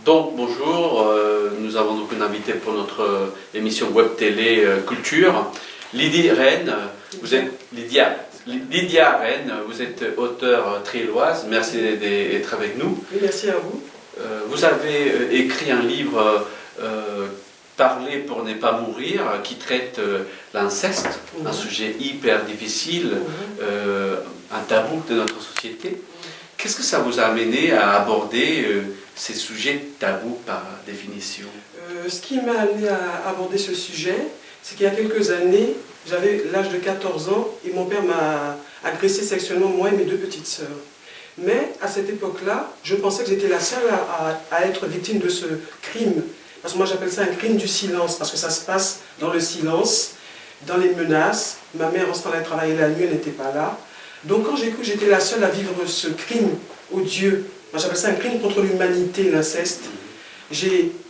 Donc bonjour, nous avons donc une invitée pour notre émission web télé culture, Lydie Rennes. Vous êtes Lydia Rennes, vous êtes auteure triéloise. Merci d'être avec nous. Oui, merci à vous. Vous avez écrit un livre, Parler pour ne pas mourir, qui traite l'inceste, un sujet hyper difficile, un tabou de notre société. Qu'est-ce que ça vous a amené à aborder ces sujets tabous par définition? Ce qui m'a amené à aborder ce sujet, c'est qu'il y a quelques années, j'avais l'âge de 14 ans et mon père m'a agressé sexuellement, moi et mes deux petites sœurs. Mais à cette époque-là, je pensais que j'étais la seule à être victime de ce crime. Parce que moi j'appelle ça un crime du silence, parce que ça se passe dans le silence, dans les menaces. Ma mère, en ce temps-là, elle travaillait la nuit, elle n'était pas là. Donc quand j'ai cru que j'étais la seule à vivre ce crime odieux, moi j'appelle ça un crime contre l'humanité, l'inceste.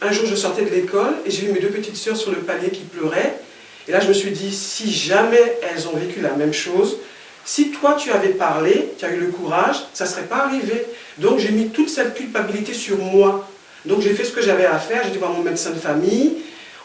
Un jour je sortais de l'école et j'ai vu mes deux petites sœurs sur le palier qui pleuraient. Et là je me suis dit, si jamais elles ont vécu la même chose, si toi tu avais parlé, tu as eu le courage, ça ne serait pas arrivé. Donc j'ai mis toute cette culpabilité sur moi. Donc j'ai fait ce que j'avais à faire, j'ai été voir mon médecin de famille,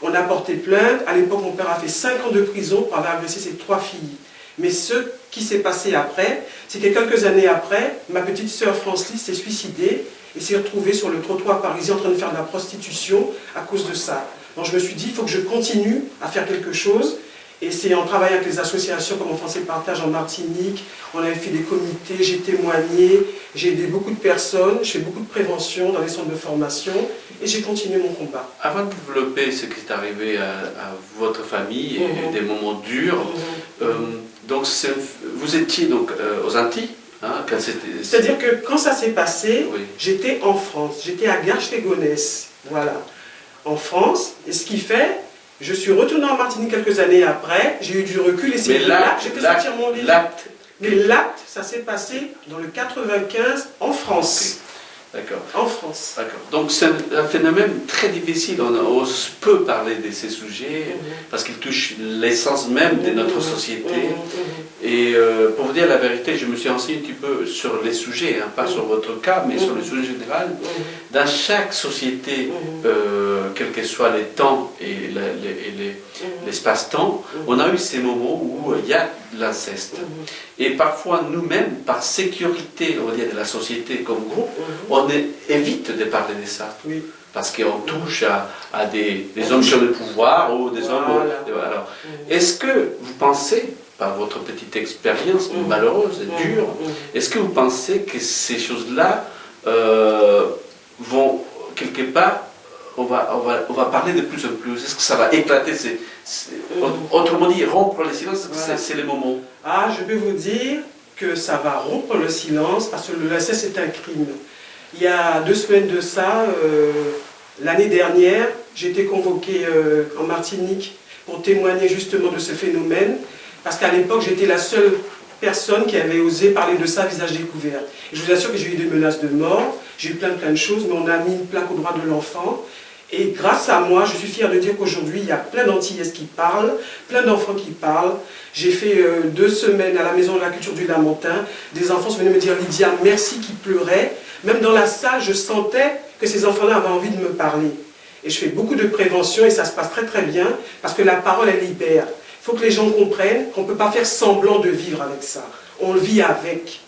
on a porté plainte. À l'époque mon père a fait 5 ans de prison pour avoir agressé ses 3 filles. Mais ce qui s'est passé après, c'est que quelques années après, ma petite sœur Francis s'est suicidée et s'est retrouvée sur le trottoir parisien en train de faire de la prostitution à cause de ça. Donc je me suis dit, il faut que je continue à faire quelque chose. Et c'est en travaillant avec les associations comme Enfance et Partage en Martinique, on avait fait des comités, j'ai témoigné, j'ai aidé beaucoup de personnes, je fais beaucoup de prévention dans les centres de formation et j'ai continué mon combat. Avant de développer ce qui est arrivé à votre famille et des moments durs, donc vous étiez donc aux Antilles, hein, quand c'était... C'est-à-dire que quand ça s'est passé, oui. J'étais en France, j'étais à Garches-les-Gonesse, voilà, en France, et ce qui fait... Je suis retourné en Martinique quelques années après, j'ai eu du recul et c'est là que j'ai fait sortir mon livre. Mais l'acte, ça s'est passé dans le 95 en France. Okay. D'accord. En France. D'accord. Donc c'est un phénomène très difficile, on ose peu parler de ces sujets parce qu'ils touchent l'essence même de notre société. Et pour vous dire la vérité, je me suis renseigné un petit peu sur les sujets, hein, pas sur votre cas, mais sur le sujet général. Dans chaque société, quels que soient les temps et l'espace-temps, on a eu ces moments où il y a de l'inceste. Et parfois, nous-mêmes, par sécurité, on va dire, de la société comme groupe, on évite de parler de ça. Oui. Parce qu'on touche à des hommes sur le pouvoir ou des hommes... Alors, est-ce que vous pensez, par votre petite expérience malheureuse et dure, est-ce que vous pensez que ces choses-là vont, quelque part, on va parler de plus en plus? Est-ce que ça va éclater autrement dit, rompre le silence, c'est le moment. Ah, je peux vous dire que ça va rompre le silence parce que l'inceste est un crime. Il y a 2 semaines de ça, l'année dernière, j'ai été convoquée en Martinique pour témoigner justement de ce phénomène parce qu'à l'époque, j'étais la seule personne qui avait osé parler de ça à visage découvert. Et je vous assure que j'ai eu des menaces de mort, j'ai eu plein de choses, mais on a mis une plaque au droit de l'enfant. Et grâce à moi, je suis fière de dire qu'aujourd'hui, il y a plein d'Antillaises qui parlent, plein d'enfants qui parlent. J'ai fait 2 semaines à la Maison de la Culture du Lamentin. Des enfants sont venus me dire, Lydia, merci, qui pleuraient. Même dans la salle, je sentais que ces enfants-là avaient envie de me parler. Et je fais beaucoup de prévention et ça se passe très très bien parce que la parole, elle libère. Il faut que les gens comprennent qu'on ne peut pas faire semblant de vivre avec ça. On le vit avec.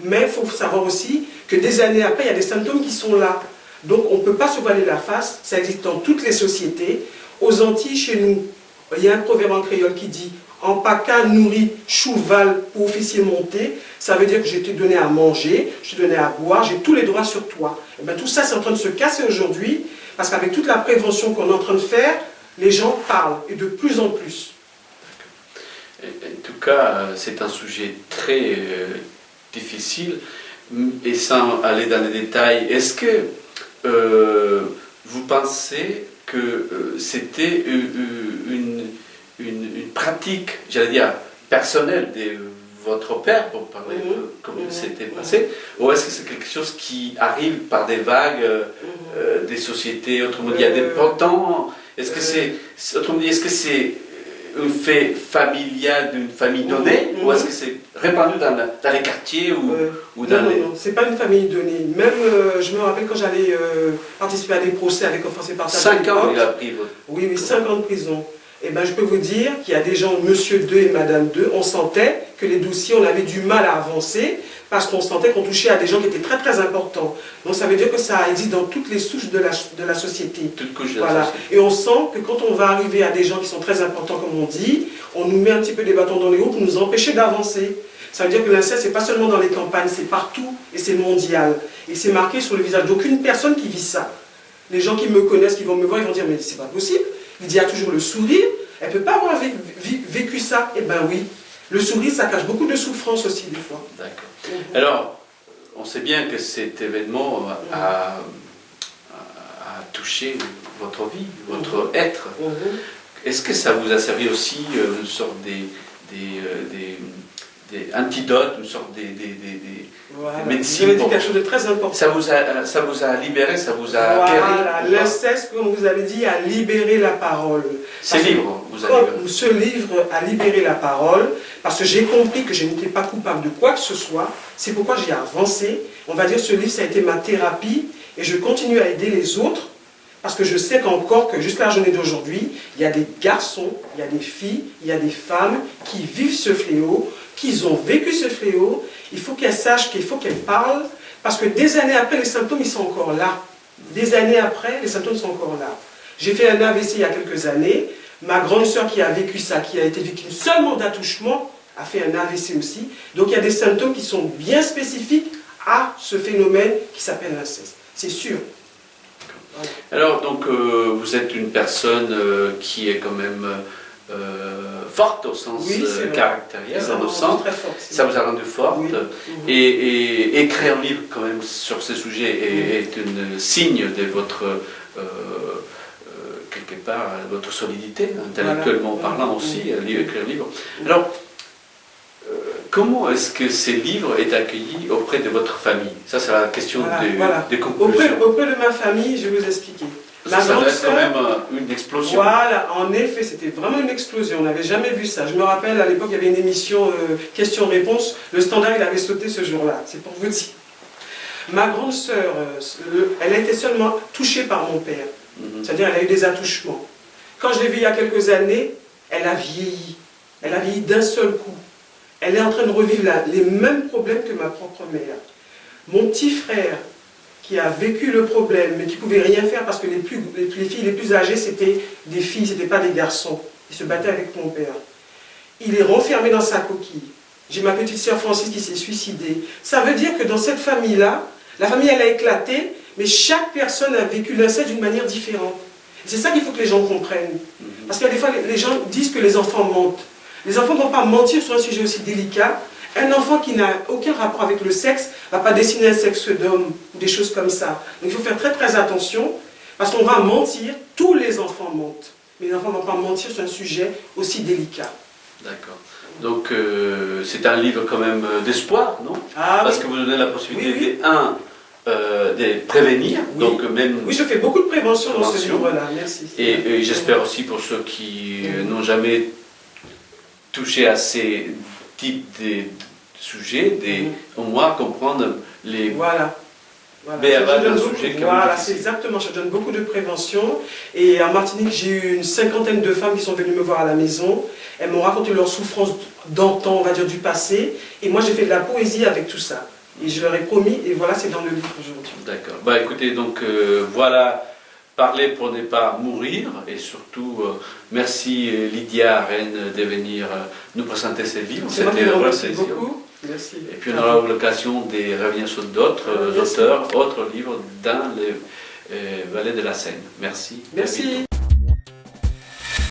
Mais il faut savoir aussi que des années après, il y a des symptômes qui sont là. Donc on ne peut pas se voiler la face, ça existe dans toutes les sociétés. Aux Antilles, chez nous, il y a un proverbe en créole qui dit « En paca nourri, chouval pour officier monté », ça veut dire que je t'ai donné à manger, je t'ai donné à boire, j'ai tous les droits sur toi. Et bien, tout ça, c'est en train de se casser aujourd'hui, parce qu'avec toute la prévention qu'on est en train de faire, les gens parlent, et de plus en plus. En tout cas, c'est un sujet très difficile, et sans aller dans les détails, est-ce que vous pensez que c'était une pratique, j'allais dire, personnelle de votre père, pour parler comme c'était passé, ou est-ce que c'est quelque chose qui arrive par des vagues des sociétés, autrement dit, il y a des portants, est-ce que c'est, autrement dit, est-ce que c'est un fait familial d'une famille donnée, ou est-ce que c'est répandue dans les quartiers ou dans les... Non, c'est pas une famille donnée. Même, je me rappelle quand j'allais participer à des procès avec offensés par 5 ans il a pris votre... Oui, 5 ans de prison. Et ben, je peux vous dire qu'il y a des gens, monsieur 2 et madame 2, on sentait que les dossiers, on avait du mal à avancer parce qu'on sentait qu'on touchait à des gens qui étaient très très importants. Donc ça veut dire que ça existe dans toutes les souches de la société. Toutes couches de la voilà. société. Et on sent que quand on va arriver à des gens qui sont très importants, comme on dit, on nous met un petit peu des bâtons dans les roues pour nous empêcher d'avancer. Ça veut dire que l'inceste, c'est pas seulement dans les campagnes, c'est partout et c'est mondial. Et c'est marqué sur le visage d'aucune personne qui vit ça. Les gens qui me connaissent, qui vont me voir, ils vont dire, mais c'est pas possible. Il y a toujours le sourire. Elle ne peut pas avoir vécu ça. Eh bien oui. Le sourire, ça cache beaucoup de souffrance aussi, des fois. D'accord. Alors, on sait bien que cet événement a touché votre vie, votre être. Est-ce que ça vous a servi aussi une sorte des antidotes, une sorte des voilà. médecines? Vous avez dit quelque chose de très important. Ça vous a libéré, ça vous a guéri? L'inceste, comme vous avez dit, a libéré la parole. Ce livre vous a libéré. Ce livre a libéré la parole, parce que j'ai compris que je n'étais pas coupable de quoi que ce soit. C'est pourquoi j'ai avancé. On va dire que ce livre, ça a été ma thérapie, et je continue à aider les autres, parce que je sais qu'encore que jusqu'à la journée d'aujourd'hui, il y a des garçons, il y a des filles, il y a des femmes qui vivent ce fléau, qui ont vécu ce fléau. Il faut qu'elles sachent qu'il faut qu'elles parlent, parce que des années après, les symptômes, ils sont encore là. Des années après, les symptômes sont encore là. J'ai fait un AVC il y a quelques années. Ma grande sœur qui a vécu ça, qui a été victime seulement d'attouchement, a fait un AVC aussi. Donc il y a des symptômes qui sont bien spécifiques à ce phénomène qui s'appelle l'inceste. C'est sûr. Voilà. Alors, donc, vous êtes une personne qui est quand même forte au sens caractériel, dans le sens. Ça vous a rendu forte. Oui. Et écrire un livre quand même sur ce sujet est un signe de votre... quelque part, votre solidité, intellectuellement parlant aussi, écrire un livre. Alors, comment est-ce que ces livres est accueilli auprès de votre famille? Ça, c'est la question des conclusions. Auprès de ma famille, je vais vous expliquer. Ça doit être quand même une explosion. Voilà, en effet, c'était vraiment une explosion. On n'avait jamais vu ça. Je me rappelle, à l'époque, il y avait une émission questions-réponses. Le Standard, il avait sauté ce jour-là. C'est pour vous dire. Ma grande sœur, elle a été seulement touchée par mon père. C'est-à-dire elle a eu des attouchements. Quand je l'ai vue il y a quelques années, elle a vieilli. Elle a vieilli d'un seul coup. Elle est en train de revivre les mêmes problèmes que ma propre mère. Mon petit frère, qui a vécu le problème, mais qui ne pouvait rien faire parce que les filles les plus âgées, c'était des filles, ce n'étaient pas des garçons. Ils se battaient avec mon père. Il est renfermé dans sa coquille. J'ai ma petite sœur Francis qui s'est suicidée. Ça veut dire que dans cette famille-là, la famille, elle a éclaté, mais chaque personne a vécu l'inceste d'une manière différente. C'est ça qu'il faut que les gens comprennent. Parce que des fois, les gens disent que les enfants mentent. Les enfants ne vont pas mentir sur un sujet aussi délicat. Un enfant qui n'a aucun rapport avec le sexe ne va pas dessiner un sexe d'homme ou des choses comme ça. Donc il faut faire très très attention, parce qu'on va mentir, tous les enfants mentent. Mais les enfants ne vont pas mentir sur un sujet aussi délicat. D'accord. Donc c'est un livre quand même d'espoir, non? Parce que vous donnez la possibilité de prévenir, donc même... Oui, je fais beaucoup de prévention dans ce livre-là, merci. Et j'espère aussi pour ceux qui n'ont jamais touché à ces types de sujets, au moins comprendre les... Voilà, c'est exactement, je donne beaucoup de prévention. Et en Martinique, j'ai eu une 50aine de femmes qui sont venues me voir à la maison. Elles m'ont raconté leurs souffrances d'antan, on va dire du passé. Et moi, j'ai fait de la poésie avec tout ça. Et je leur ai promis, et voilà, c'est dans le livre aujourd'hui. D'accord. Bah écoutez, donc voilà, parler pour ne pas mourir. Et surtout, merci Lydia Rennes de venir nous présenter ce livre. C'était un plaisir. Beaucoup. Merci. Et puis on aura l'occasion de revenir sur d'autres auteurs, autres livres dans les vallées de la Seine. Merci. Merci.